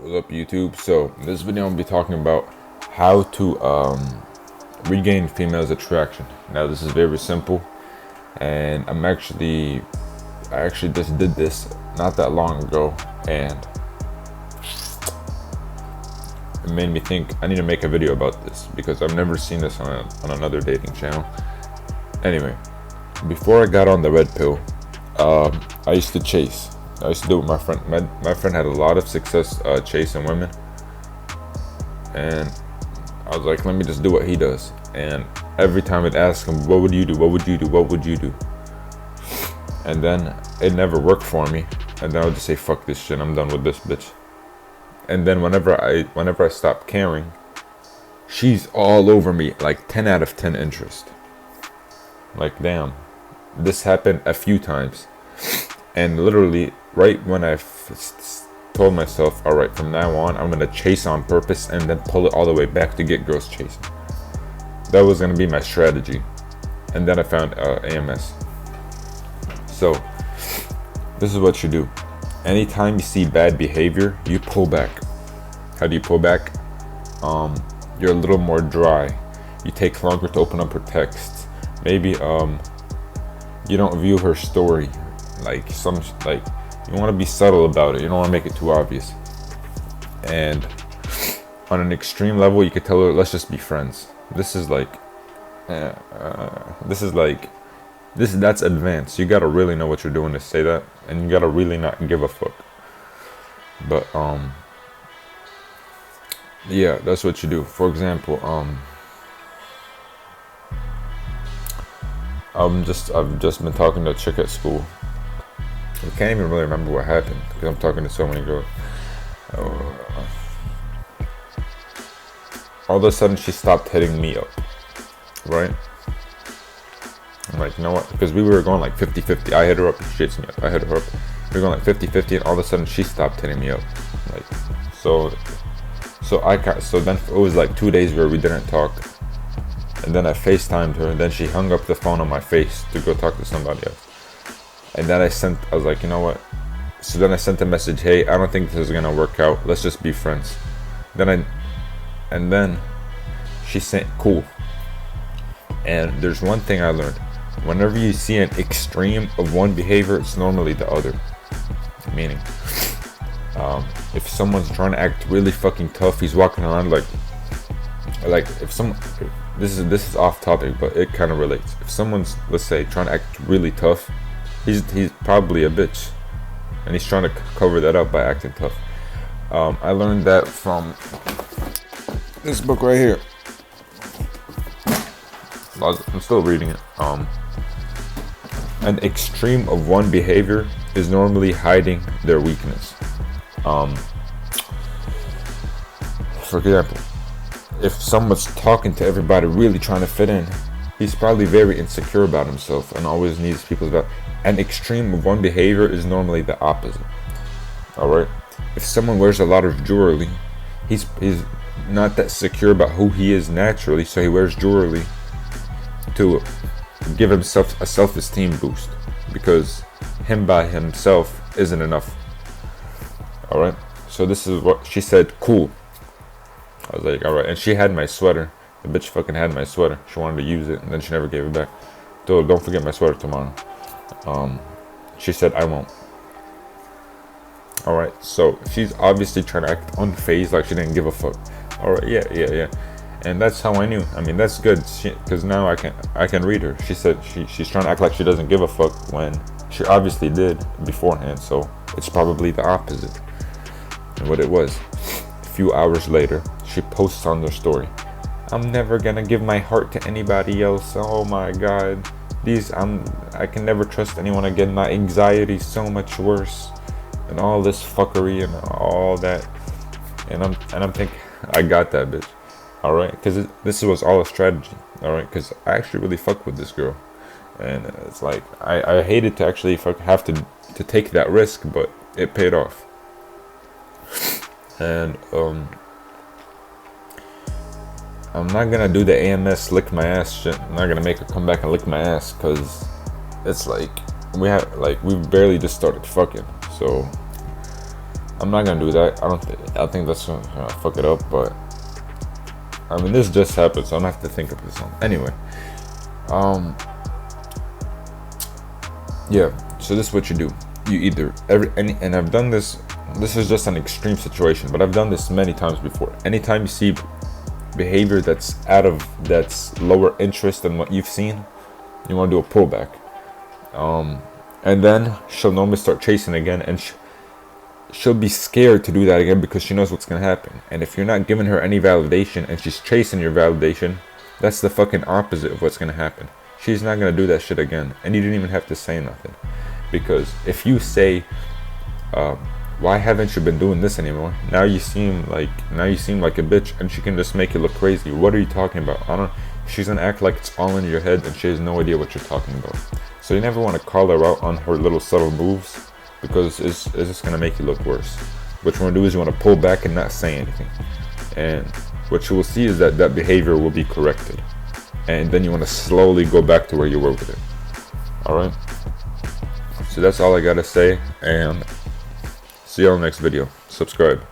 What's up, YouTube? So in this video I'm gonna be talking about how to regain females' attraction. Now this is very simple, and I actually just did this not that long ago, and it made me think I need to make a video about this because I've never seen this on another dating channel. Anyway, before I got on the red pill, I used to chase. I used to do it with my friend. My friend had a lot of success chasing women, and I was like, let me just do what he does. And every time I'd ask him, what would you do? What would you do? What would you do? And then it never worked for me. And then I would just say, fuck this shit. I'm done with this bitch. And then whenever I stop caring, she's all over me, like 10 out of 10 interest. Like, damn. This happened a few times. And literally, right when I told myself, all right, from now on, I'm going to chase on purpose and then pull it all the way back to get girls chasing. That was going to be my strategy. And then I found AMS. So, this is what you do. Anytime you see bad behavior, you pull back. How do you pull back? You're a little more dry. You take longer to open up her texts. Maybe you don't view her story. Like you want to be subtle about it. You don't want to make it too obvious. And on an extreme level, you could tell her, let's just be friends. This is that's advanced. You gotta really know what you're doing to say that, and you gotta really not give a fuck. But yeah, that's what you do. For example, I've just been talking to a chick at school. I can't even really remember what happened because I'm talking to so many girls. All of a sudden, she stopped hitting me up, right? I'm like, you know what? Because we were going like 50-50. I hit her up, she hits me up. I hit her up. We were going like 50-50, and all of a sudden, she stopped hitting me up. Like, so then it was like 2 days where we didn't talk. And then I FaceTimed her, and then she hung up the phone on my face to go talk to somebody else. And then I was like, you know what? So then I sent a message, hey, I don't think this is gonna work out. Let's just be friends. And then she said, cool. And there's one thing I learned. Whenever you see an extreme of one behavior, it's normally the other. Meaning, if someone's trying to act really fucking tough, he's walking around like if some, this is off topic, but it kind of relates. If someone's, let's say, trying to act really tough, he's probably a bitch, and he's trying to cover that up by acting tough. I learned that from this book right here. I'm still reading it. An extreme of one behavior is normally hiding their weakness. For example, if someone's talking to everybody, really trying to fit in, he's probably very insecure about himself and always needs people's back. An extreme of one behavior is normally the opposite. Alright? If someone wears a lot of jewelry, he's not that secure about who he is naturally, so he wears jewelry to give himself a self-esteem boost, because him by himself isn't enough. Alright? So this is what she said, cool. I was like, alright. And she had my sweater. The bitch fucking had my sweater. She wanted to use it, and then she never gave it back. Dude, don't forget my sweater tomorrow. She said, I won't. Alright, so she's obviously trying to act unfazed, like she didn't give a fuck. Alright, yeah. And that's how I knew. I mean, that's good, because now I can read her. She said she's trying to act like she doesn't give a fuck when she obviously did beforehand, so it's probably the opposite. And what it was, a few hours later, she posts on their story, I'm never gonna give my heart to anybody else. Oh my god. I can never trust anyone again. My anxiety's so much worse. And all this fuckery and all that. And I'm thinking, I got that bitch. Alright? Because this was all a strategy. Alright? Because I actually really fuck with this girl. And it's like, I hated to actually have to take that risk, but it paid off. And I'm not gonna do the AMS lick my ass shit. I'm not gonna make her come back and lick my ass, because it's like we barely just started fucking. So I'm not gonna do that. I think that's gonna fuck it up. But I mean, this just happened, so I don't have to think of this one. Anyway, yeah. So this is what you do. You either and I've done this. This is just an extreme situation, but I've done this many times before. Anytime you see behavior that's lower interest than what you've seen, you want to do a pullback. And then she'll normally start chasing again, and she'll be scared to do that again because she knows what's gonna happen. And if you're not giving her any validation and she's chasing your validation, that's the fucking opposite of what's gonna happen. She's not gonna do that shit again, and you didn't even have to say nothing. Because if you say, why haven't you been doing this anymore? Now you seem like a bitch, and she can just make you look crazy. What are you talking about? She's gonna act like it's all in your head, and she has no idea what you're talking about. So you never want to call her out on her little subtle moves, because it's just gonna make you look worse. What you want to do is you want to pull back and not say anything, and what you will see is that behavior will be corrected, and then you want to slowly go back to where you were with it. All right. So that's all I gotta say, and see you on the next video. Subscribe.